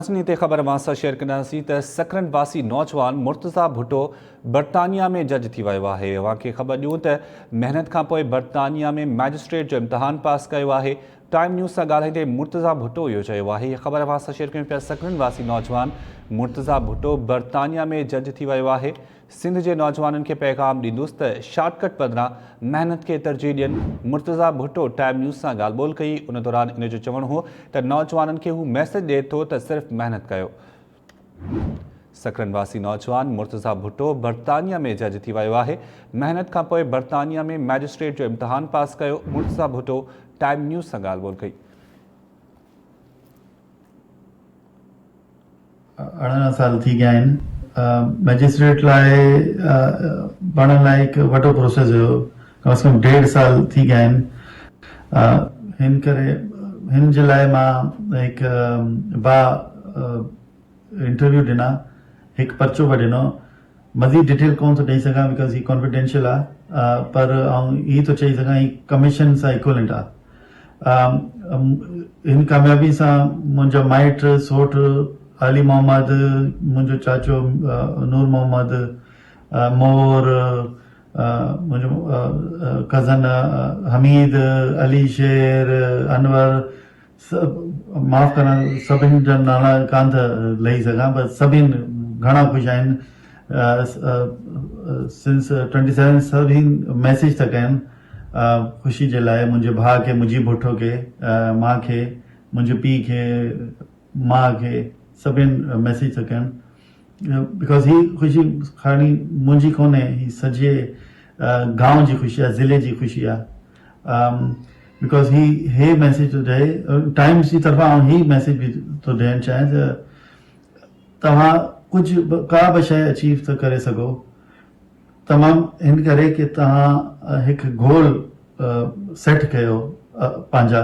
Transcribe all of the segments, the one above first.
ते ख़बर मां शेयर कंदासीं त सकरन वासी नौजवान मुर्तज़ा भुट्टो बर्तानिया में जज थी वियो आहे। अव्हांखे ख़बर ॾियूं त महिनत खां पोइ बर्तानिया में मैजिस्ट्रेट जो इम्तिहान पास कयो आहे। टाइम न्यूज़ सां ॻाल्हाईंदे मुर्तज़ा भुट्टो इहो चयो आहे। हीअ ख़बर अव्हां सां शेयर कयूं पिया। सकरन वासी नौजवान मुर्तज़ा भुट्टो बर्तानिया में जज थी वियो आहे। सिंध जे नौजवाननि खे पैगाम ॾींदुसि त शॉर्टकट बदिरां महिनत खे तरजीह ॾियनि। मुर्तज़ा भुट्टो टाइम न्यूज़ सां ॻाल्हि ॿोल कई। उन दौरान इन जो चवणु हो त नौजवाननि खे हू मैसेज ॾिए थो त सिर्फ़ महिनत कयो। सकरन वासी नौजवान मुर्तज़ा भुट्टो बर्तानिया में जज थी वियो आहे। महिनत खां पोइ बर्तानिया में मैजिस्ट्रेट जो इम्तिहान पास कयो। मुर्तज़ा भुट्टो टाइम न्यूज़ सां ॻाल्हि ॿोल कई। 18 साल थी गया आहिनि। मैजिस्ट्रेट लाइ बणण लाइ हिकु वॾो प्रोसेस हुयो। कम से कम 1.5 साल थी गया आहिनि। हिन करे हिन जे लाइ मां हिकु इंटरव्यू ॾिना, हिकु पर्चो बि ॾिनो। मज़ीद डिटेल कोन थो ॾेई सघां बिकॉज़ ही कॉन्फिडेंशियल आहे, पर हीअ थो चई सघां ही कमीशन सां इक्वलेंट आहे। हिन कामयाबी सां मुंहिंजो माइट सोठ अली मोहम्मद, मुंहिंजो चाचो नूर मोहम्मद, मोर, मुंहिंजो कज़न हमीद, अली शेर, अनवर, माफ़ करना सभिनि जा नाला कान था लही सघां, पर सभिनि घणा ख़ुशि आहिनि। सिंस 27 सभिनि मैसेज था कनि ख़ुशी जे लाइ। मुंहिंजे भाउ खे, मुंहिंजी भुट्टो खे, माउ खे, मुंहिंजे पीउ खे, माउ खे, सभिनि मैसेज था कनि। बिकॉज़ ही ख़ुशी ख़ाली मुंहिंजी कोन्हे, ही सॼे गांव जी ख़ुशी आहे, ज़िले जी ख़ुशी आहे। बिकॉज़ ही हे मैसेज थो ॾे टाइम्स जी तरफ़ां, ही मैसेज बि थो ॾियणु चाहियां त तव्हां कुझु का बि शइ अचीव था करे सघो। तमामु हिन करे कि तव्हां हिकु गोल सेट कयो पंहिंजा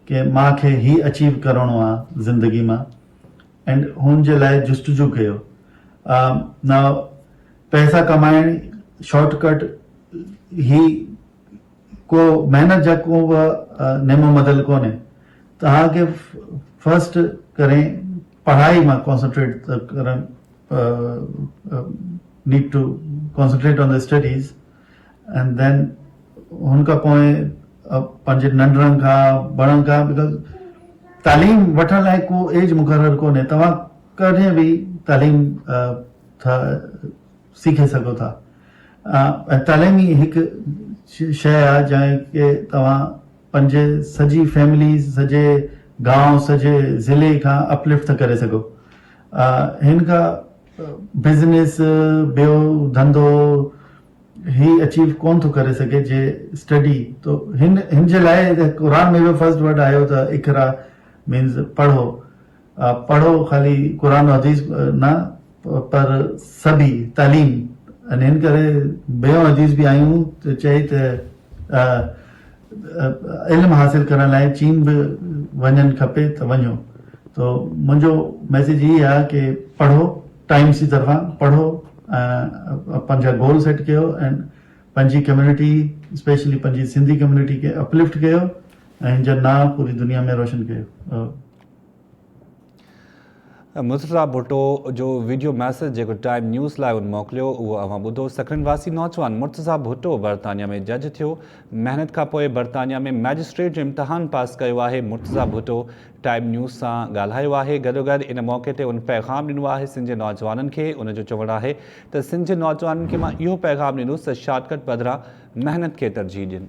कि मूंखे ही अचीव करिणो आहे ज़िंदगी मां, एंड हुन जे लाइ जुस्तजू कयो। न पैसा कमाइण शॉर्टकट ही को महिनत जा को बि नेमो बदल कोन्हे। तव्हांखे फर्स्ट करें पढ़ाई में कॉन्सनट्रेट करण, need to concentrate on the studies, and then हुनखां पोइ पंहिंजे नंढड़नि खां बड़नि खां, बिकॉज़ तालीम वठण लाइ को एज मुक़ररु कोन्हे। तव्हां कॾहिं बि तालीम सीखे सघो था। तालीम ई हिकु शइ आहे जंहिं खे तव्हां पंहिंजे सॼी फैमिली, सॼे गांव, सॼे ज़िले खां अपलिफ्ट था करे सघो। हिन खां बिज़नेस, ॿियो धंधो ही अचीव कोन थो करे सघे जे स्टडी। तो हिन जे लाइ क़ुरान में बि फर्स्ट वर्ड आयो त इक़रा मीन्स पढ़ो। पढ़ो ख़ाली क़ुरान हदीस न, पर सभी तालीम। हिन करे ॿियो हदीस बि आयूं त चई त इल्म हासिल करण लाइ चीन बि वञणु खपे त वञो। तो मुंहिंजो मैसेज इहे आहे कि पढ़ो, टाइम्स जी तरफ़ां पढ़ो, पंहिंजा गोल सेट कयो, ऐं पंहिंजी कम्युनिटी, स्पेशली पंहिंजी सिंधी कम्युनिटी खे अपलिफ्ट कयो ऐं हिन जा नाम पूरी दुनिया में रोशन कयो। मुर्तज़ा भुट्टो जो वीडियो मैसेज जेको टाइम न्यूज़ लाइ उन मोकिलियो उहो अव्हां ॿुधो। सकरन वासी नौजवान मुर्तज़ा भुट्टो बर्तानिया में जज थियो। महिनत खां पोइ बर्तानिया में मैजिस्ट्रेट जो इम्तिहान पास कयो आहे। मुर्तज़ा भुट्टो टाइम न्यूज़ सां ॻाल्हायो आहे। गॾोगॾु इन मौक़े ते उन पैगाम ॾिनो आहे सिंध जे नौजवाननि खे। उनजो चवणु आहे त सिंध जे नौजवाननि खे मां इहो पैगाम ॾींदुसि त शॉर्टकट बदिरां महिनत खे तरजीह ॾियनि।